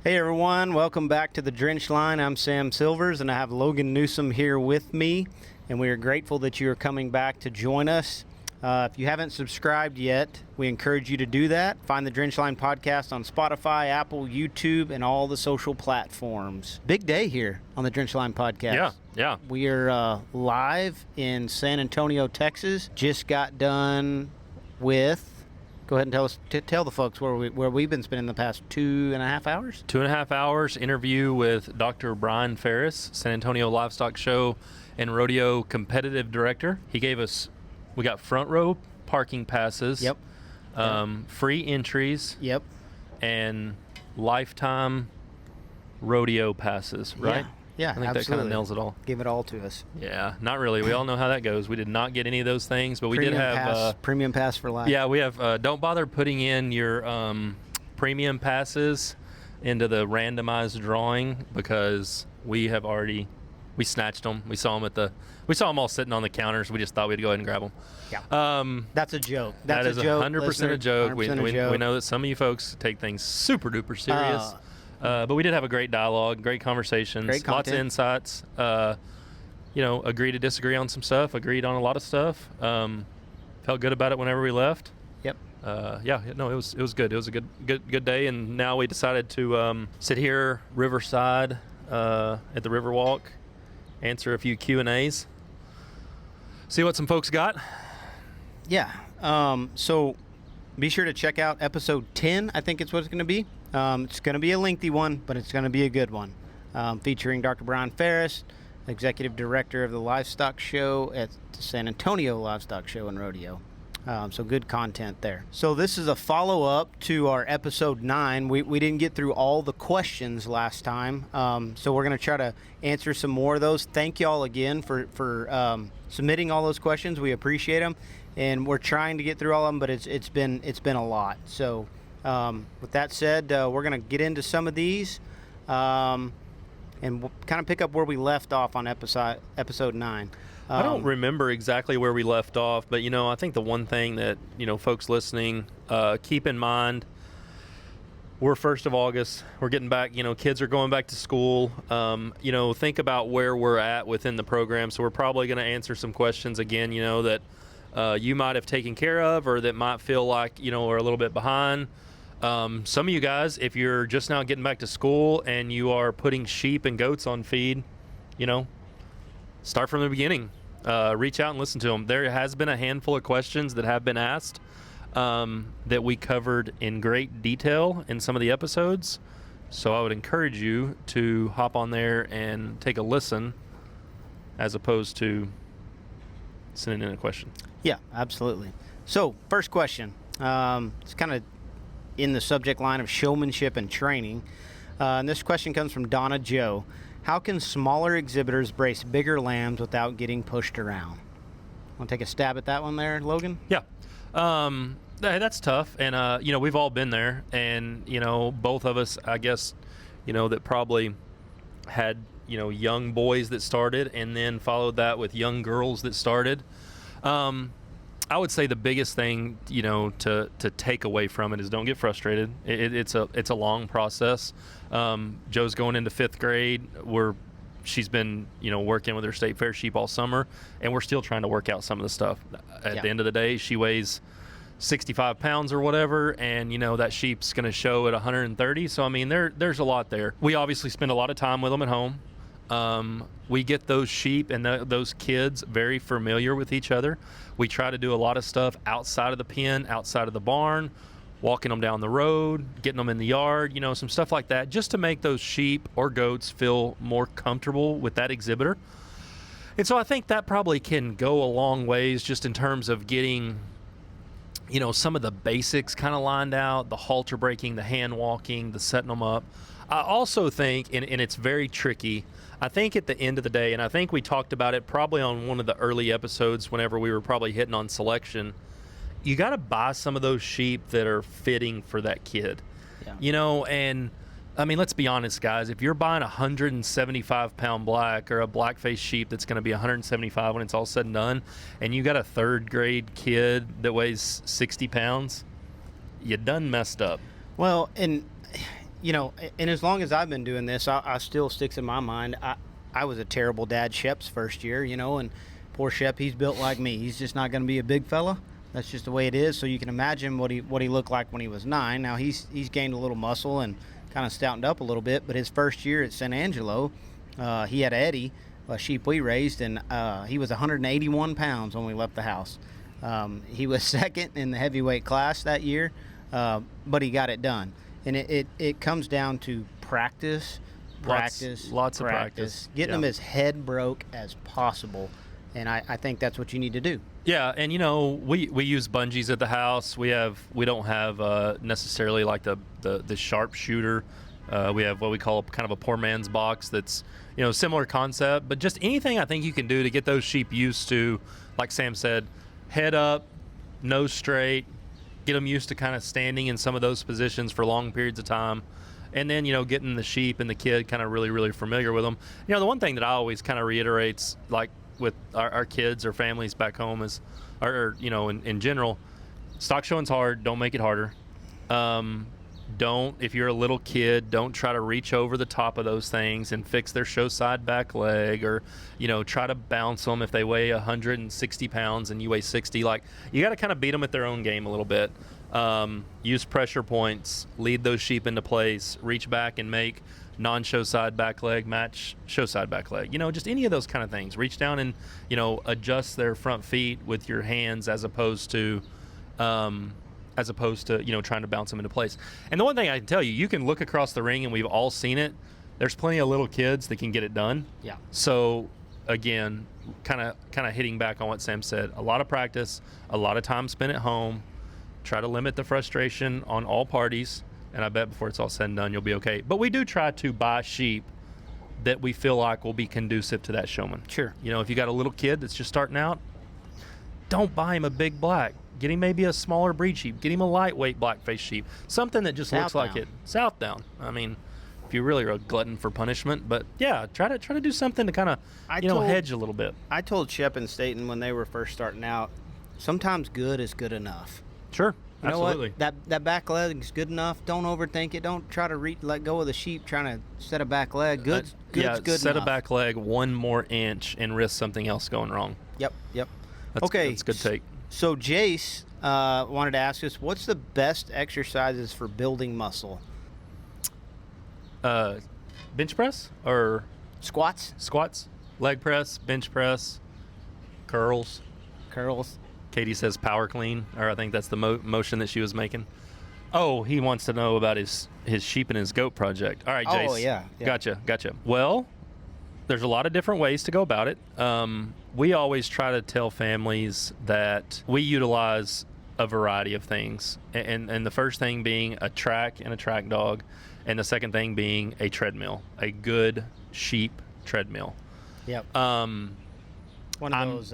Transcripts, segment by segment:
Hey everyone, welcome back to the Drench Line. I'm Sam Silvers and I have Logan Newsom here with me, and we are grateful that you are coming back to join us. If you haven't subscribed yet, we encourage you to do that. Find the Drench Line podcast on Spotify, Apple, YouTube, and all the social platforms. Big day here on the Drench Line podcast. Yeah. We are live in San Antonio, Texas. Just got done with... Go ahead and tell the folks where we've been spending the past 2.5 hours. 2.5 hours interview with Dr. Brian Faris, San Antonio Livestock Show and Rodeo competitive director. We got front row parking passes. Yep. Free entries. Yep. And lifetime rodeo passes, right? Yeah, I think absolutely. that kind of nails it all. Give it all to us. Yeah, not really. We all know how that goes. We did not get any of those things, but we did have premium pass for life. Yeah, we have. Don't bother putting in your premium passes into the randomized drawing because we snatched them. We saw them all sitting on the counters. We just thought we'd go ahead and grab them. Yeah. That's a joke. That is 100% a joke. We joke. know that some of you folks take things super duper serious. But we did have a great dialogue, great conversations, great lots of insights. Agree to disagree on some stuff, agreed on a lot of stuff. Felt good about it whenever we left. Yep. It was good. It was a good day, and now we decided to sit here riverside at the Riverwalk, answer a few Q&As, see what some folks got. Yeah. So be sure to check out episode 10. I think it's what it's going to be. It's going to be a lengthy one, but it's going to be a good one, featuring Dr. Brian Faris, Executive Director of the Livestock Show at the San Antonio Livestock Show and Rodeo. So good content there. So this is a follow-up to our episode 9. We didn't get through all the questions last time, so we're going to try to answer some more of those. Thank y'all again for submitting all those questions. We appreciate them, and we're trying to get through all of them, but it's been a lot. So with that said, we're going to get into some of these and we'll kind of pick up where we left off on episode 9. I don't remember exactly where we left off, but I think the one thing that folks listening keep in mind, we're 1st of August, we're getting back, kids are going back to school. Think about where we're at within the program. So we're probably going to answer some questions again, that you might have taken care of or that might feel like we're a little bit behind. Some of you guys, if you're just now getting back to school and you are putting sheep and goats on feed, start from the beginning. Reach out and listen to them. There has been a handful of questions that have been asked that we covered in great detail in some of the episodes. So I would encourage you to hop on there and take a listen as opposed to sending in a question. Yeah, absolutely. So first question, it's kind of in the subject line of showmanship and training. And this question comes from Donna Jo. How can smaller exhibitors brace bigger lambs without getting pushed around? Want to take a stab at that one there, Logan? Yeah. That's tough. And, we've all been there. And, both of us, I guess, that probably had, young boys that started and then followed that with young girls that started. I would say the biggest thing, to take away from it is don't get frustrated. It's a long process. Joe's going into 5th grade. She's been, working with her state fair sheep all summer, and we're still trying to work out some of the stuff. At the end of the day, she weighs 65 pounds or whatever, and that sheep's going to show at 130. So there's a lot there. We obviously spend a lot of time with them at home. We get those sheep and those kids very familiar with each other. We try to do a lot of stuff outside of the pen, outside of the barn, walking them down the road, getting them in the yard, some stuff like that, just to make those sheep or goats feel more comfortable with that exhibitor. And so I think that probably can go a long ways just in terms of getting, some of the basics kind of lined out, the halter breaking, the hand walking, the setting them up. I also think, and it's very tricky, I think at the end of the day, and I think we talked about it probably on one of the early episodes whenever we were probably hitting on selection, you got to buy some of those sheep that are fitting for that kid. Yeah. And let's be honest, guys, if you're buying a 175-pound black or a black-faced sheep that's going to be 175 when it's all said and done, and you got a 3rd grade kid that weighs 60 pounds, you done messed up. Well, and and as long as I've been doing this, I still sticks in my mind. I was a terrible dad Shep's first year, and poor Shep, he's built like me. He's just not going to be a big fella. That's just the way it is. So you can imagine what he looked like when he was 9. Now he's gained a little muscle and kind of stoutened up a little bit. But his first year at San Angelo, he had Eddie, a sheep we raised, and he was 181 pounds when we left the house. He was second in the heavyweight class that year, but he got it done. And it comes down to practice, lots of practice. Getting him as head broke as possible. And I think that's what you need to do. Yeah, and we use bungees at the house. We don't have necessarily like the sharpshooter. We have what we call kind of a poor man's box. That's similar concept, but just anything I think you can do to get those sheep used to, like Sam said, head up, nose straight, get them used to kind of standing in some of those positions for long periods of time. And then, getting the sheep and the kid kind of really, really familiar with them. The one thing that I always kind of reiterates, like with our kids or families back home is, or in general, stock showing's hard. Don't make it harder. If you're a little kid, don't try to reach over the top of those things and fix their show side back leg, or try to bounce them if they weigh 160 pounds and you weigh 60. Like, you got to kind of beat them at their own game a little bit. Use pressure points, lead those sheep into place, reach back and make non-show side back leg match show side back leg. Just any of those kind of things. Reach down and adjust their front feet with your hands as opposed to trying to bounce them into place. And the one thing I can tell you, you can look across the ring, and we've all seen it. There's plenty of little kids that can get it done. Yeah. So again, kind of hitting back on what Sam said, a lot of practice, a lot of time spent at home. Try to limit the frustration on all parties, and I bet before it's all said and done, you'll be okay. But we do try to buy sheep that we feel like will be conducive to that showman. Sure. If you got a little kid that's just starting out, don't buy him a big black. Get him maybe a smaller breed sheep. Get him a lightweight black-faced sheep. Something that just looks like it. Southdown. I mean, if you really are a glutton for punishment. But yeah, try to do something to kind of hedge a little bit. I told Shep and Staten when they were first starting out, sometimes good is good enough. Sure. You Absolutely. know what? That back leg is good enough. Don't overthink it. Don't try to let go of the sheep trying to set a back leg. Good set enough. A back leg 1 more inch and risk something else going wrong. Yep. That's a good take. So Jace wanted to ask us, what's the best exercises for building muscle? Bench press or squats, leg press, bench press, curls. Katie says power clean, or I think that's the motion that she was making. Oh, he wants to know about his sheep and his goat project. All right, Jace. Oh, yeah. Gotcha. Well, there's a lot of different ways to go about it. We always try to tell families that we utilize a variety of things, and the first thing being a track and a track dog, and the second thing being a treadmill, a good sheep treadmill. Yep. One of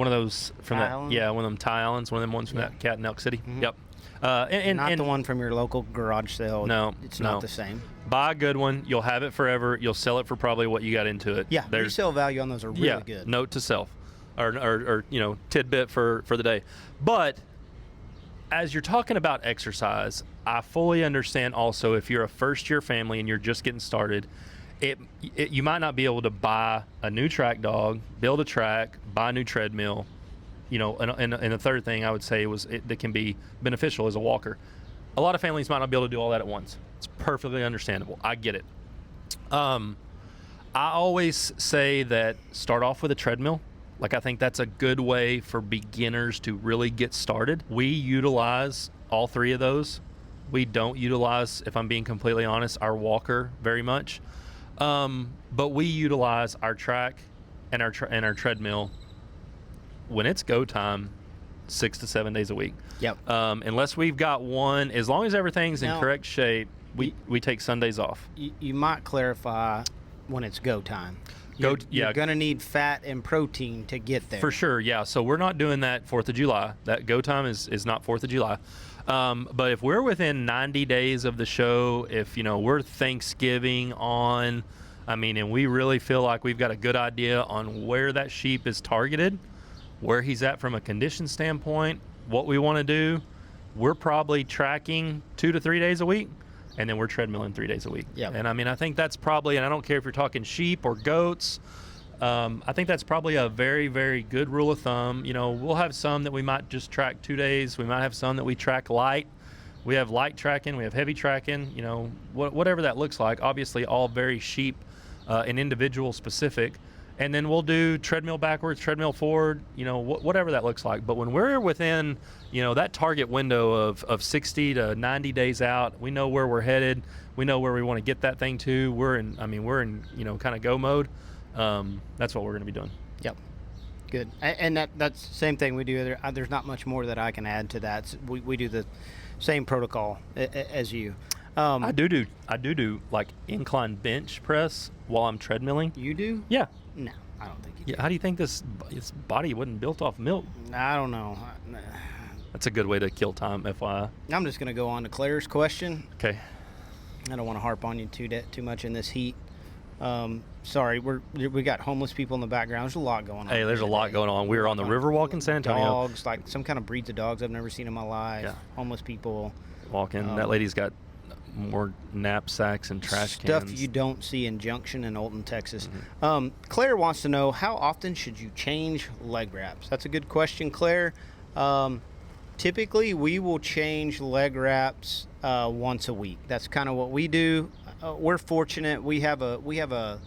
those from that, one of them Tie Islands, one of them ones from that Cat and Elk City. Mm-hmm. Yep. Not the one from your local garage sale. No, it's not the same. Buy a good one. You'll have it forever. You'll sell it for probably what you got into it. Yeah, resale value on those are really good. Note to self, or tidbit for the day. But as you're talking about exercise, I fully understand also if you're a first-year family and you're just getting started, you might not be able to buy a new track dog, build a track, buy a new treadmill. And the third thing I would say that can be beneficial is a walker. A lot of families might not be able to do all that at once. It's perfectly understandable. I get it. I always say that start off with a treadmill. Like, I think that's a good way for beginners to really get started. We utilize all 3 of those. We don't utilize, if I'm being completely honest, our walker very much. But we utilize our track and our treadmill when it's go time 6 to 7 days a week. Yep. Unless we've got one, as long as everything's in correct shape, we take Sundays off. You might clarify when it's go time. You're going to need fat and protein to get there. For sure, yeah. So we're not doing that 4th of July. That go time is not 4th of July. But if we're within 90 days of the show, if we're Thanksgiving on, and we really feel like we've got a good idea on where that sheep is targeted, where he's at from a condition standpoint, what we want to do, we're probably tracking 2 to 3 days a week and then we're treadmilling 3 days a week. Yep. And I mean, I think that's probably, and I don't care if you're talking sheep or goats, I think that's probably a very, very good rule of thumb. You know, we'll have some that we might just track 2 days. We might have some that we track light. We have light tracking, we have heavy tracking, you know, whatever that looks like. Obviously, all very sheep and individual specific. And then we'll do treadmill backwards, treadmill forward, you know, whatever that looks like. But when we're within, you know, that target window of 60 to 90 days out, we know where we're headed. We know where we want to get that thing to. We're in, you know, kind of go mode. That's what we're going to be doing. Yep. Good. And that's the same thing we do. There's not much more that I can add to that. We do the same protocol as you. I do like incline bench press while I'm treadmilling. You do? Yeah. No, I don't think you do. Yeah. How do you think this body wasn't built off milk? I don't know. That's a good way to kill time, FYI. I'm just going to go on to Claire's question. Okay. I don't want to harp on you too much in this heat. Sorry, we got homeless people in the background. There's a lot going on. Hey, there's a lot going on. We were on the Riverwalk in San Antonio. Dogs, like some kind of breeds of dogs I've never seen in my life. Yeah. Homeless people. Walking. That lady's got more knapsacks and trash cans. Stuff you don't see in Junction and Olton, Texas. Mm-hmm. Claire wants to know, how often should you change leg wraps? That's a good question, Claire. Typically, we will change leg wraps once a week. That's kind of what we do. We're fortunate. We have a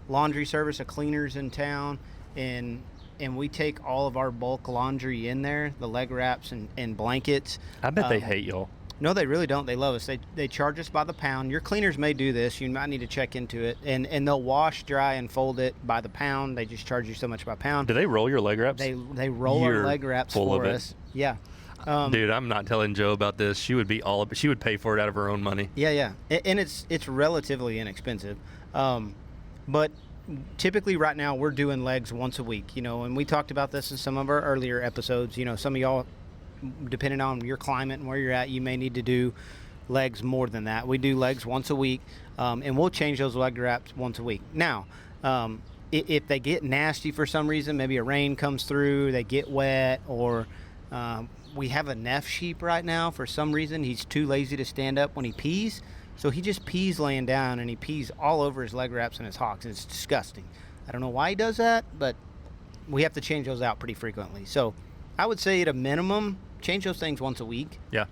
laundry service of cleaners in town, and we take all of our bulk laundry in there, the leg wraps and blankets. I bet they hate y'all. No, they really don't. They love us. They charge us by the pound. Your cleaners may do this. You might need to check into it. And they'll wash, dry, and fold it by the pound. They just charge you so much by pound. Do they roll your leg wraps? They roll our leg wraps for us. Yeah. Dude, I'm not telling Joe about this. She would be she would pay for it out of her own money. Yeah. And it's relatively inexpensive. But typically right now we're doing legs once a week, you know, and we talked about this in some of our earlier episodes. You know, some of y'all, depending on your climate and where you're at, you may need to do legs more than that. We do legs once a week, and we'll change those leg wraps once a week. Now, if they get nasty for some reason, maybe a rain comes through, they get wet, or we have a neff sheep right now. For some reason, he's too lazy to stand up when he pees, so he just pees laying down, and he pees all over his leg wraps and his hocks. It's disgusting. I don't know why he does that, but we have to change those out pretty frequently. So I would say at a minimum, change those things once a week. Yeah.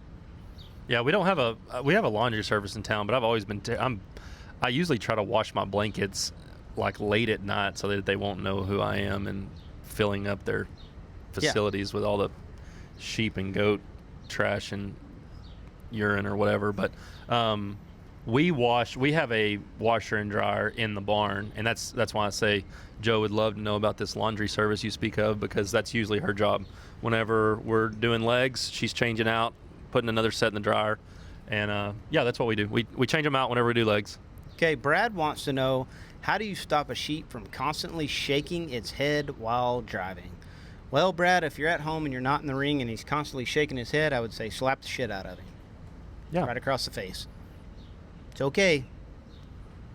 We don't have we have a laundry service in town, but I've always been I usually try to wash my blankets like late at night so that they won't know who I am, and filling up their facilities with all the sheep and goat trash and urine or whatever. But we have a washer and dryer in the barn, and that's why I say Joe would love to know about this laundry service you speak of, because that's usually her job. Whenever we're doing legs, she's changing out, putting another set in the dryer, and that's what we do. We change them out whenever we do legs. Okay, Brad wants to know, how do you stop a sheep from constantly shaking its head while driving? Well, Brad, if you're at home and you're not in the ring and he's constantly shaking his head, I would say slap the shit out of him. Yeah. Right across the face. It's okay.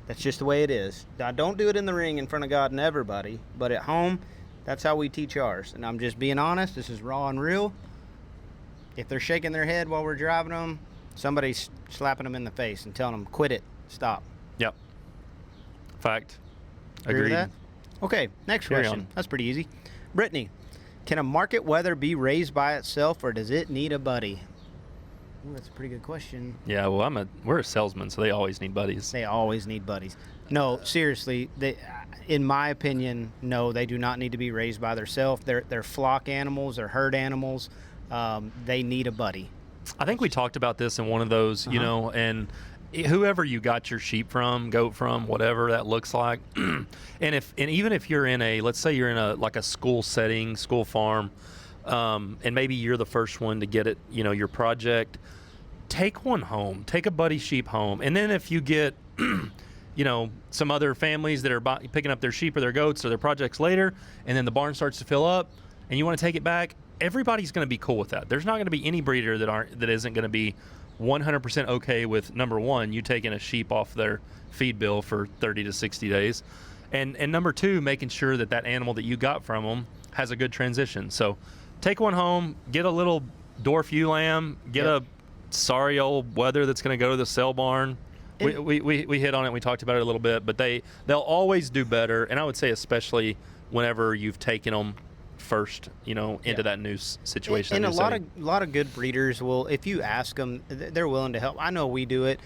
That's just the way it is. Now, don't do it in the ring in front of God and everybody, but at home, that's how we teach ours. And I'm just being honest. This is raw and real. If they're shaking their head while we're driving them, somebody's slapping them in the face and telling them, quit it, stop. Yep. Fact. Agree with Agreed. that? Okay, next Carry question. on. That's pretty easy. Brittany, can a market wether be raised by itself, or does it need a buddy? Ooh, that's a pretty good question. Yeah, well, we're a salesman, so they always need buddies. They always need buddies. No, seriously, in my opinion, no, they do not need to be raised by themselves. They're flock animals, they're herd animals. They need a buddy. I think we talked about this in one of those, you know, and whoever you got your sheep from, goat from, whatever that looks like, and even if you're in let's say you're in a school setting, school farm, and maybe you're the first one to get it, you know, your project, take one home, take a buddy sheep home, and then if you get, you know, some other families that are picking up their sheep or their goats or their projects later, and then the barn starts to fill up, and you want to take it back, everybody's going to be cool with that. There's not going to be any breeder that isn't going to be 100% okay with, number one, you taking a sheep off their feed bill for 30 to 60 days, and number two, making sure that animal that you got from them has a good transition. So take one home, get a little Dorf ewe lamb, get a sorry old weather that's going to go to the sale barn. We hit on it. We talked about it a little bit, but they'll always do better. And I would say especially whenever you've taken them first, into that new situation. And a lot of good breeders will, if you ask them, they're willing to help. I know we do it.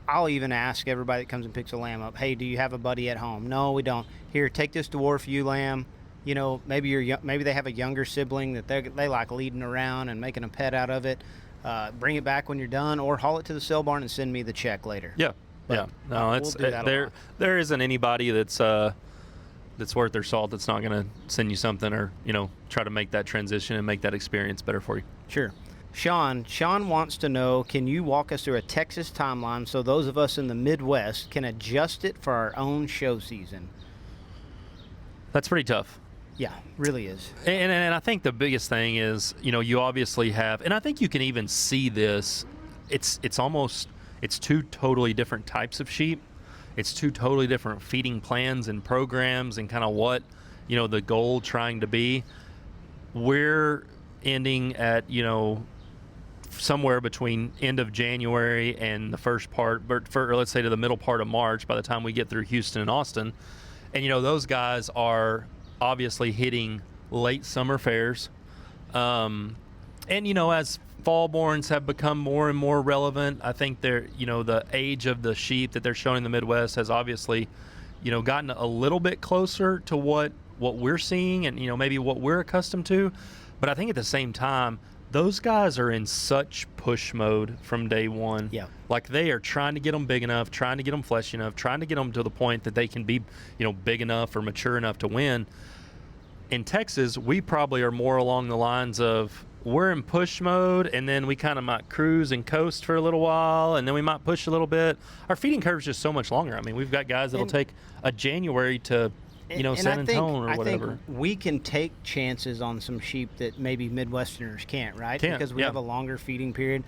I'll even ask everybody that comes and picks a lamb up, hey, do you have a buddy at home? No, we don't. Here, take this dwarf ewe lamb. Maybe they have a younger sibling that they like leading around and making a pet out of it. Bring it back when you're done, or haul it to the sale barn and send me the check later. Yeah, but, No, it's there isn't anybody that's worth their salt that's not going to send you something or try to make that transition and make that experience better for you. Sure. Sean wants to know, can you walk us through a Texas timeline so those of us in the Midwest can adjust it for our own show season? That's pretty tough. Yeah, really is. And I think the biggest thing is, you obviously have, and I think you can even see this, it's two totally different types of sheep. It's two totally different feeding plans and programs and kind of what, the goal trying to be. We're ending at, somewhere between end of January and the first part, or let's say to the middle part of March by the time we get through Houston and Austin. And, those guys are obviously hitting late summer fairs. And, as fallborns have become more and more relevant, I think they're, the age of the sheep that they're showing in the Midwest has obviously, gotten a little bit closer to what we're seeing and, maybe what we're accustomed to. But I think at the same time, those guys are in such push mode from day one. Yeah. Like they are trying to get them big enough, trying to get them fleshy enough, trying to get them to the point that they can be, big enough or mature enough to win. In Texas, we probably are more along the lines of we're in push mode, and then we kind of might cruise and coast for a little while, and then we might push a little bit. Our feeding curve is just so much longer. I mean, we've got guys that'll take a January to San Antonio or whatever. I think we can take chances on some sheep that maybe Midwesterners can't, right? Because we have a longer feeding period.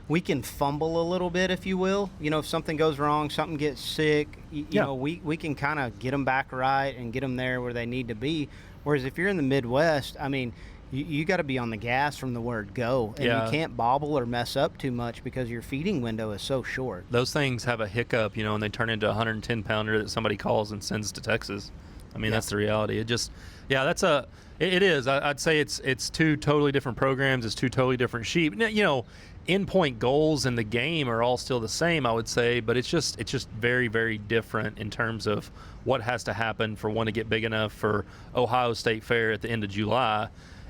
We can fumble a little bit, if you will. If something goes wrong, something gets sick, we can kind of get them back right and get them there where they need to be. Whereas if you're in the Midwest, I mean, you got to be on the gas from the word go, and you can't bobble or mess up too much because your feeding window is so short. Those things have a hiccup, and they turn into a 110-pounder that somebody calls and sends to Texas. I mean, that's the reality. It just, it is. I'd say it's two totally different programs. It's two totally different sheep. Endpoint goals in the game are all still the same, I would say, but it's just very, very different in terms of what has to happen for one to get big enough for Ohio State Fair at the end of July.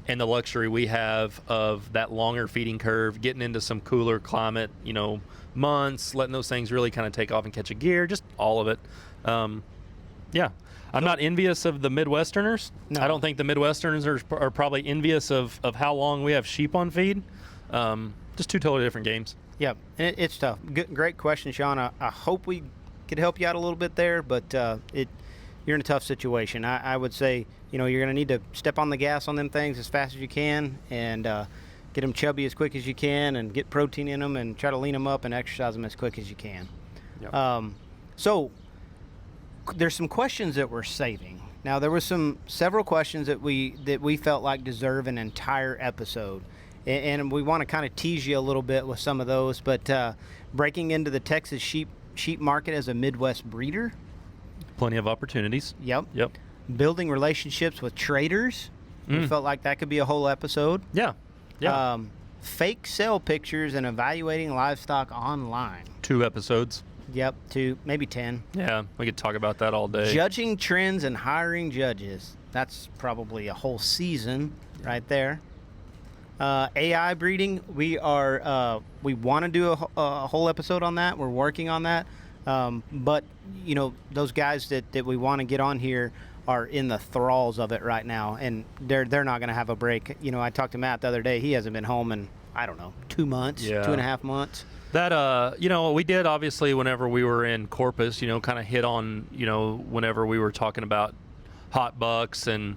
And the luxury we have of that longer feeding curve, getting into some cooler climate, months, letting those things really kind of take off and catch a gear, just all of it. I'm not envious of the Midwesterners. No. I don't think the Midwesterners are probably envious of how long we have sheep on feed. Just two totally different games. Yeah, and it's tough. Great question, Sean. I hope we could help you out a little bit there, but you're in a tough situation. I would say, you're going to need to step on the gas on them things as fast as you can and get them chubby as quick as you can and get protein in them and try to lean them up and exercise them as quick as you can. Yep. So there's some questions that we're saving. Now, there was several questions that we felt like deserve an entire episode. And we want to kind of tease you a little bit with some of those, but breaking into the Texas sheep market as a Midwest breeder. Plenty of opportunities. Yep. Building relationships with traders. We felt like that could be a whole episode. Yeah. Fake sale pictures and evaluating livestock online. 2 episodes. Yep, 2, maybe 10. Yeah, we could talk about that all day. Judging trends and hiring judges. That's probably a whole season right there. AI breeding, we want to do a whole episode on that. We're working on that. But, those guys that we want to get on here are in the thralls of it right now, and they're not going to have a break. I talked to Matt the other day. He hasn't been home in, 2 months, 2.5 months. That, we did obviously whenever we were in Corpus, kind of hit on, whenever we were talking about hot bucks and,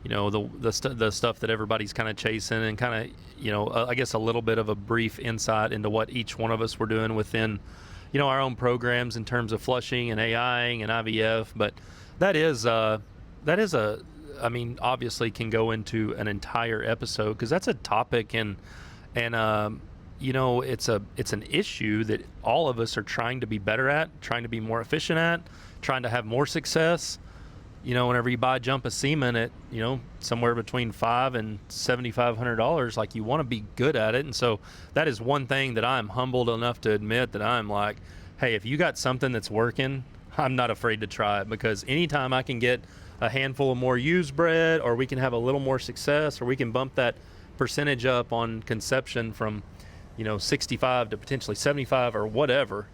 the stuff that everybody's kind of chasing and kind of, I guess a little bit of a brief insight into what each one of us were doing within, our own programs in terms of flushing and AIing and IVF. But that is obviously can go into an entire episode because that's a topic and it's an issue that all of us are trying to be better at, trying to be more efficient at, trying to have more success. Whenever you buy a jump of semen at, somewhere between $500 and $7,500, like, you want to be good at it. And so that is one thing that I'm humbled enough to admit, that I'm like, hey, if you got something that's working, I'm not afraid to try it, because anytime I can get a handful of more used bred, or we can have a little more success, or we can bump that percentage up on conception from 65 to potentially 75 or whatever,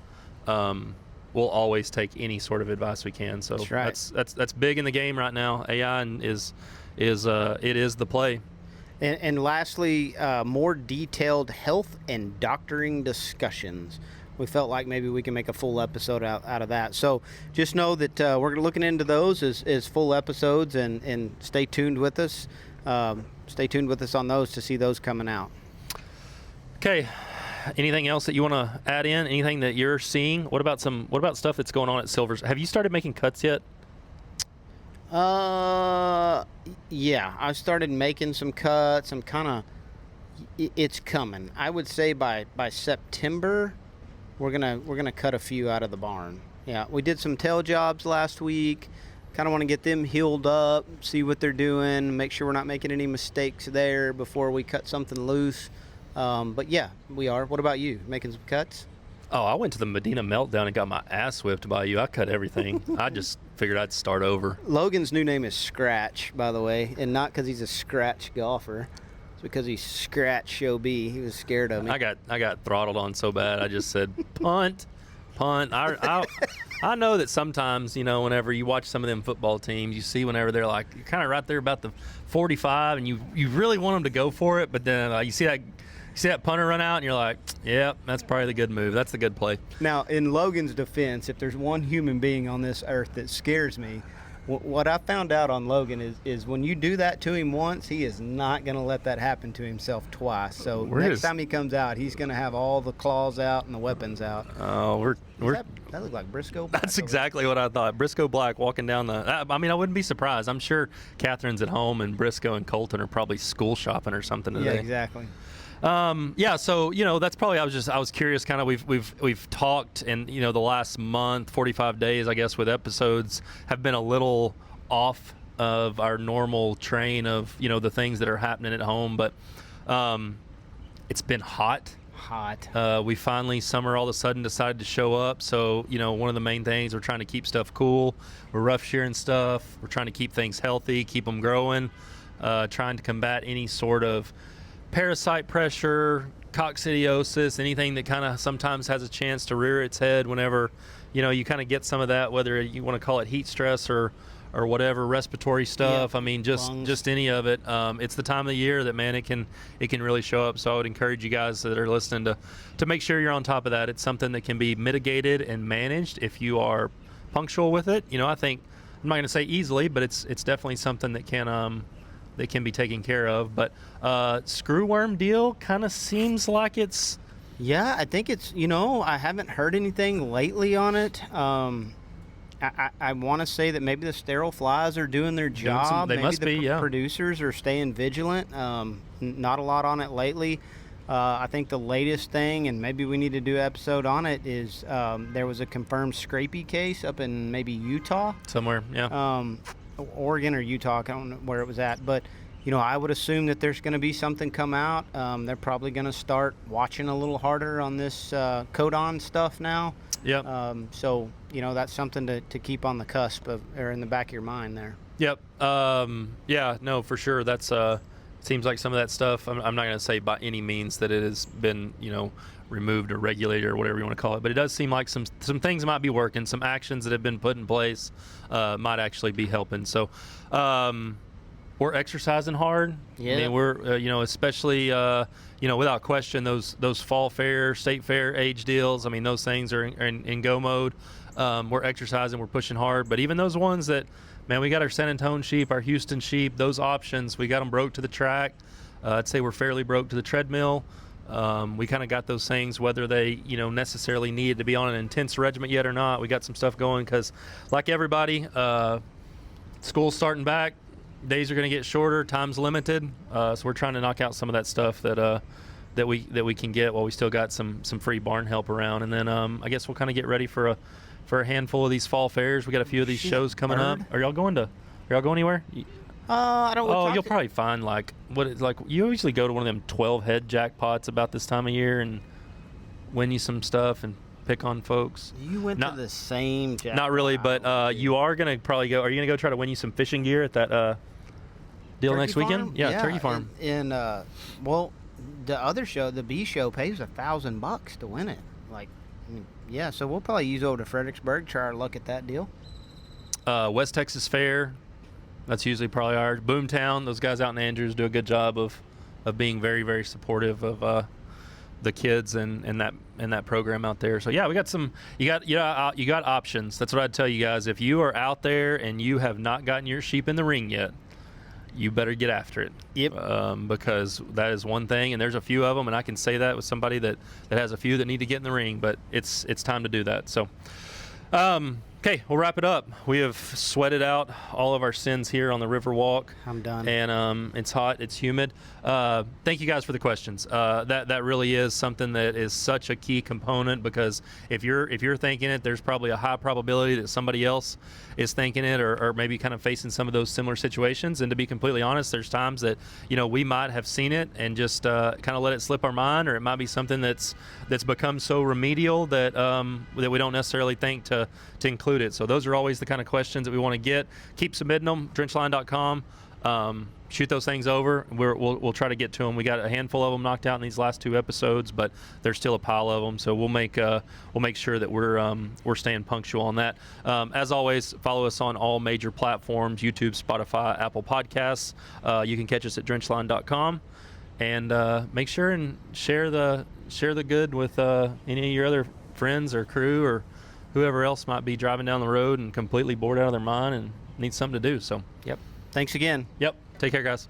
we'll always take any sort of advice we can. So that's right. That's big in the game right now. AI is the play. And lastly, more detailed health and doctoring discussions. We felt like maybe we can make a full episode out of that. So just know that we're looking into those as full episodes, and stay tuned with us. Stay tuned with us on those to see those coming out. Okay. Anything else that you want to add in? Anything that you're seeing? What about stuff that's going on at Silver's? Have you started making cuts yet? Yeah, I started making some cuts. I'm kind of, it's coming. I would say by September, we're gonna cut a few out of the barn. Yeah, we did some tail jobs last week. Kind of want to get them healed up, see what they're doing, make sure we're not making any mistakes there before we cut something loose. But yeah, we are. What about you? Making some cuts? Oh, I went to the Medina Meltdown and got my ass whipped by you. I cut everything. I just figured I'd start over. Logan's new name is Scratch, by the way, and not because he's a scratch golfer. It's because he's Scratch Show B. He was scared of me. I got throttled on so bad. I just said punt. I know that sometimes, whenever you watch some of them football teams, you see whenever they're like, you're kind of right there about the 45, and you really want them to go for it, but then you see that punter run out, and you're like, yeah, that's probably the good move. That's the good play. Now, in Logan's defense, if there's one human being on this earth that scares me, what I found out on Logan is when you do that to him once, he is not going to let that happen to himself twice. So next time he comes out, he's going to have all the claws out and the weapons out. Oh, that looked like Briscoe Black. That's exactly what I thought. Briscoe Black walking down I wouldn't be surprised. I'm sure Catherine's at home, and Briscoe and Colton are probably school shopping or something today. Yeah, exactly. So that's probably, I was curious, kind of, we've talked, and the last month, 45 days, I guess, with episodes have been a little off of our normal train of the things that are happening at home, but it's been hot. We finally, summer all of a sudden decided to show up. So one of the main things, we're trying to keep stuff cool. We're rough shearing stuff. We're trying to keep things healthy, keep them growing, trying to combat any sort of parasite pressure, coccidiosis, anything that kind of sometimes has a chance to rear its head whenever you kind of get some of that, whether you want to call it heat stress or whatever, respiratory stuff. Yep. Just any of it. It's the time of the year that, man, it can really show up. So I would encourage you guys that are listening to make sure you're on top of that. It's something that can be mitigated and managed if you are punctual with it. I think, I'm not going to say easily, but it's definitely something that can be taken care of. But screwworm deal kind of seems like it's... Yeah, I think it's, I haven't heard anything lately on it. I want to say that maybe the sterile flies are doing their job. They maybe must be, yeah. Producers are staying vigilant. Not a lot on it lately. I think the latest thing, and maybe we need to do an episode on it, is there was a confirmed scrapie case up in maybe Utah. Somewhere, yeah. Oregon or Utah, I don't know where it was at, but I would assume that there's going to be something come out. They're probably going to start watching a little harder on this codon stuff now. Yep. So that's something to keep on the cusp of, or in the back of your mind there. Yep. Yeah, no, for sure. That's seems like some of that stuff. I'm not going to say by any means that it has been removed or regulated or whatever you want to call it, but it does seem like some things might be working. Some actions that have been put in place might actually be helping. So we're exercising hard. Yeah. I mean, we're especially without question, those fall fair, state fair age deals. I mean, those things are in go mode. We're exercising, we're pushing hard, but even those ones that, man, we got our San Antonio sheep, our Houston sheep, those options, we got them broke to the track. I'd say we're fairly broke to the treadmill. We kind of got those things, whether they necessarily needed to be on an intense regimen yet or not. We got some stuff going because, like everybody, school's starting back. Days are going to get shorter. Time's limited. So we're trying to knock out some of that stuff that that we can get while we still got some free barn help around. And then I guess we'll kind of get ready for a handful of these fall fairs. We got a few of these shows coming up. Are y'all going anywhere? I don't. Oh, you'll probably find you usually go to one of them 12 head jackpots about this time of year and win you some stuff and pick on folks. You went to the same jackpot. Not really, but you are gonna probably go. Are you gonna go try to win you some fishing gear at that deal Turkey next farm? weekend? Yeah, Turkey Farm. Well, the other show, the B show, pays $1,000 to win it. Yeah, so we'll probably use over to Fredericksburg, try our luck at that deal. West Texas Fair, that's usually probably ours. Boomtown, those guys out in Andrews do a good job of being very, very supportive of the kids and that program out there. So yeah, we got you got options. That's what I'd tell you guys. If you are out there and you have not gotten your sheep in the ring yet, you better get after it. Yep. Because that is one thing, and there's a few of them, and I can say that with somebody that has a few that need to get in the ring, but it's time to do that. So, okay, we'll wrap it up. We have sweated out all of our sins here on the river walk. I'm done. And it's hot, it's humid. Thank you guys for the questions. That really is something that is such a key component, because if you're thinking it, there's probably a high probability that somebody else is thinking it, or maybe kind of facing some of those similar situations. And to be completely honest, there's times that we might have seen it and just kind of let it slip our mind, or it might be something that's become so remedial that that we don't necessarily think to include it. So those are always the kind of questions that we want to get. Keep submitting them. Drenchline.com. Shoot those things over. We'll try to get to them. We got a handful of them knocked out in these last 2 episodes, but there's still a pile of them. So we'll make sure that we're staying punctual on that. As always, follow us on all major platforms: YouTube, Spotify, Apple Podcasts. You can catch us at drenchline.com, and make sure and share the good with any of your other friends or crew or whoever else might be driving down the road and completely bored out of their mind and need something to do. So, Yep. Thanks again. Yep. Take care, guys.